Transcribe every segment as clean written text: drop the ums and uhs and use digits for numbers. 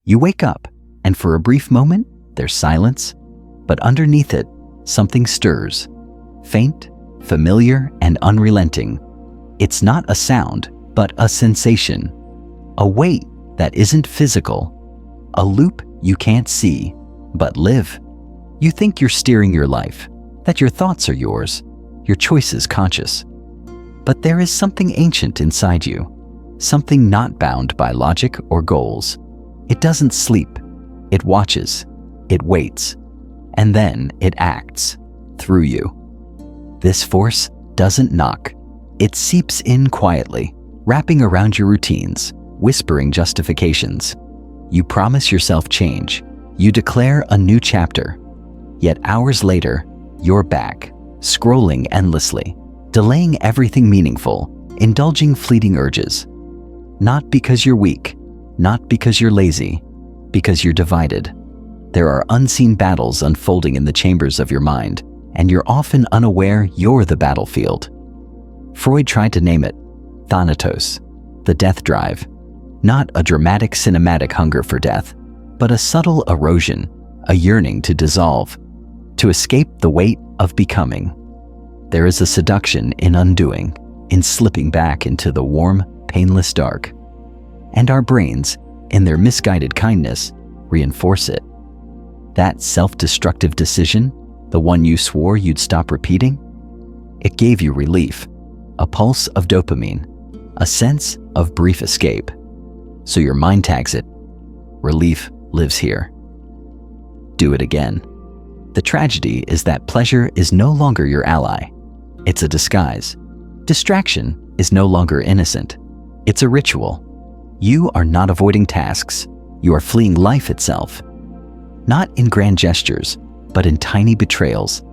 You wake up, and for a brief moment, there's silence, but underneath it, something stirs. Faint, familiar, and unrelenting. It's not a sound, but a sensation. A weight that isn't physical. A loop you can't see, but live. You think you're steering your life, that your thoughts are yours, your choices conscious. But there is something ancient inside you, something not bound by logic or goals. It doesn't sleep. It watches. It waits. And then it acts through you. This force doesn't knock. It seeps in quietly, wrapping around your routines, whispering justifications. You promise yourself change. You declare a new chapter. Yet hours later, you're back, scrolling endlessly, delaying everything meaningful, indulging fleeting urges. Not because you're weak, not because you're lazy, because you're divided. There are unseen battles unfolding in the chambers of your mind, and you're often unaware you're the battlefield. Freud tried to name it thanatos, the death drive. Not a dramatic cinematic hunger for death, but a subtle erosion, a yearning to dissolve, to escape the weight of becoming. There is a seduction in undoing, in slipping back into the warm, painless dark. And our brains, in their misguided kindness, reinforce it. That self-destructive decision, the one you swore you'd stop repeating, it gave you relief, a pulse of dopamine, a sense of brief escape. So your mind tags it, relief lives here. Do it again. The tragedy is that pleasure is no longer your ally. It's a disguise. Distraction is no longer innocent. It's a ritual. You are not avoiding tasks. You are fleeing life itself. Not in grand gestures, but in tiny betrayals.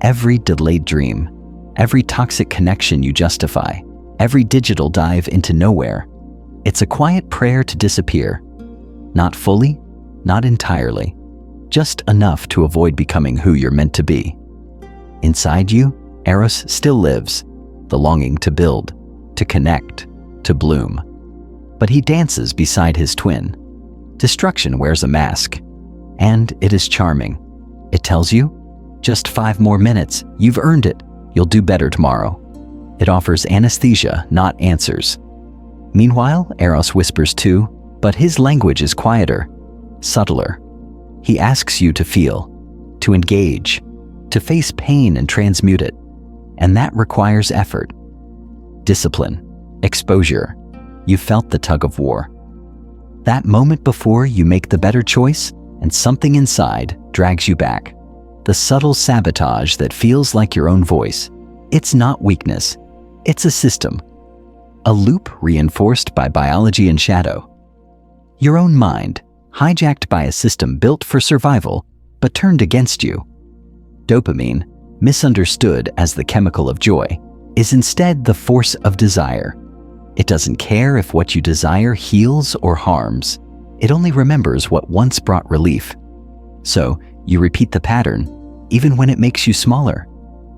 Every delayed dream, every toxic connection you justify, every digital dive into nowhere, it's a quiet prayer to disappear. Not fully, not entirely, just enough to avoid becoming who you're meant to be. Inside you, Eros still lives, the longing to build, to connect, to bloom. But he dances beside his twin. Destruction wears a mask, and it is charming. It tells you, just 5 more minutes, you've earned it, you'll do better tomorrow. It offers anesthesia, not answers. Meanwhile, Eros whispers too, but his language is quieter, subtler. He asks you to feel, to engage, to face pain and transmute it. And that requires effort. Discipline, exposure. You felt the tug of war. That moment before you make the better choice and something inside drags you back. The subtle sabotage that feels like your own voice. It's not weakness. It's a system. A loop reinforced by biology and shadow. Your own mind, hijacked by a system built for survival, but turned against you. Dopamine, misunderstood as the chemical of joy, is instead the force of desire. It doesn't care if what you desire heals or harms. It only remembers what once brought relief. So, you repeat the pattern, even when it makes you smaller.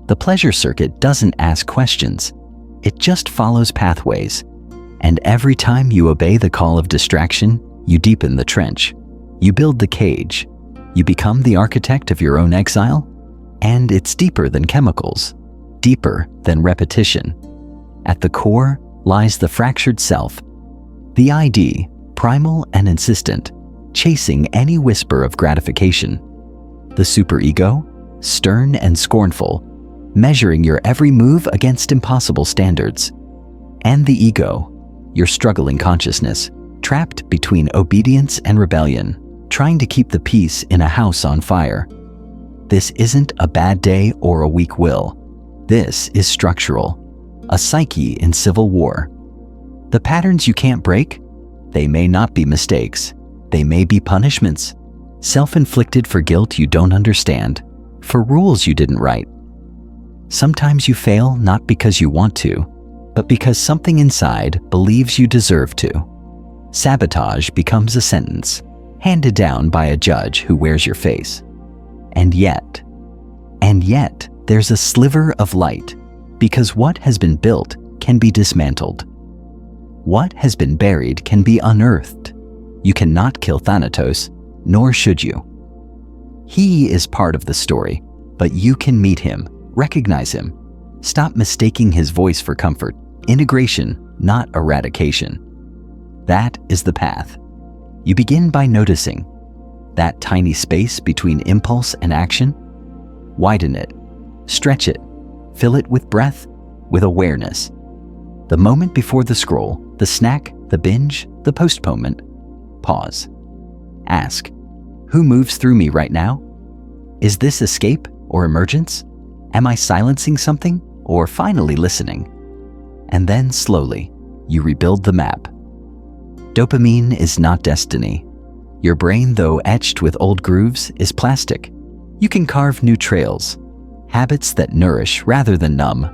The pleasure circuit doesn't ask questions. It just follows pathways. And every time you obey the call of distraction, you deepen the trench. You build the cage. You become the architect of your own exile. And it's deeper than chemicals, deeper than repetition. At the core lies the fractured self, the ID, primal and insistent, chasing any whisper of gratification. The superego, stern and scornful, measuring your every move against impossible standards. And the ego, your struggling consciousness, trapped between obedience and rebellion, trying to keep the peace in a house on fire. This isn't a bad day or a weak will. This is structural, a psyche in civil war. The patterns you can't break, they may not be mistakes. They may be punishments, self-inflicted for guilt you don't understand, for rules you didn't write. Sometimes you fail not because you want to, but because something inside believes you deserve to. Sabotage becomes a sentence, handed down by a judge who wears your face. And yet, there's a sliver of light, because what has been built can be dismantled. What has been buried can be unearthed. You cannot kill Thanatos, nor should you. He is part of the story, but you can meet him, recognize him. Stop mistaking his voice for comfort. Integration, not eradication. That is the path. You begin by noticing that tiny space between impulse and action. Widen it, stretch it, fill it with breath, with awareness. The moment before the scroll, the snack, the binge, the postponement. Pause. Ask, who moves through me right now? Is this escape or emergence? Am I silencing something or finally listening? And then slowly, you rebuild the map. Dopamine is not destiny. Your brain, though etched with old grooves, is plastic. You can carve new trails, habits that nourish rather than numb,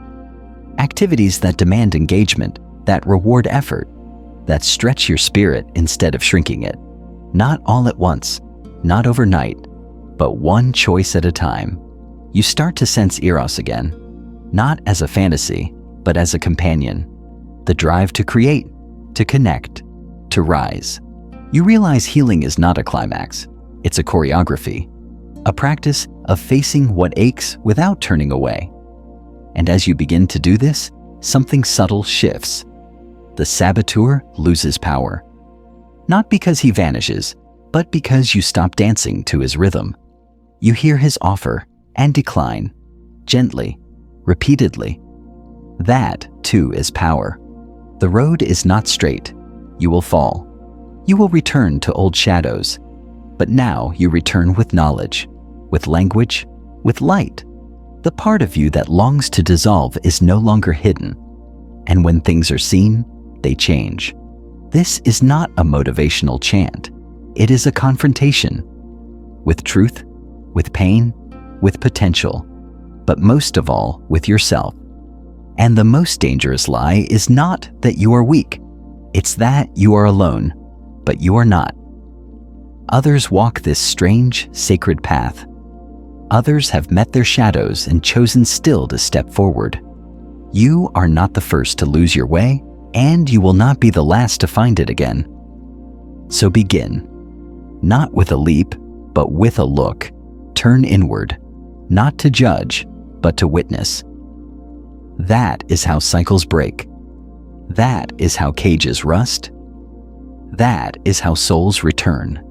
activities that demand engagement, that reward effort, that stretch your spirit instead of shrinking it. Not all at once, not overnight, but one choice at a time. You start to sense Eros again, not as a fantasy, but as a companion. The drive to create, to connect, to rise. You realize healing is not a climax. It's a choreography, a practice of facing what aches without turning away. And as you begin to do this, something subtle shifts. The saboteur loses power. Not because he vanishes, but because you stop dancing to his rhythm. You hear his offer and decline, gently, repeatedly. That, too, is power. The road is not straight. You will fall. You will return to old shadows. But now you return with knowledge, with language, with light. The part of you that longs to dissolve is no longer hidden. And when things are seen, they change. This is not a motivational chant. It is a confrontation with truth, with pain, with potential, but most of all with yourself. And the most dangerous lie is not that you are weak. It's that you are alone, but you are not. Others walk this strange, sacred path. Others have met their shadows and chosen still to step forward. You are not the first to lose your way, and you will not be the last to find it again. So begin, not with a leap, but with a look. Turn inward, not to judge, but to witness. That is how cycles break. That is how cages rust. That is how souls return.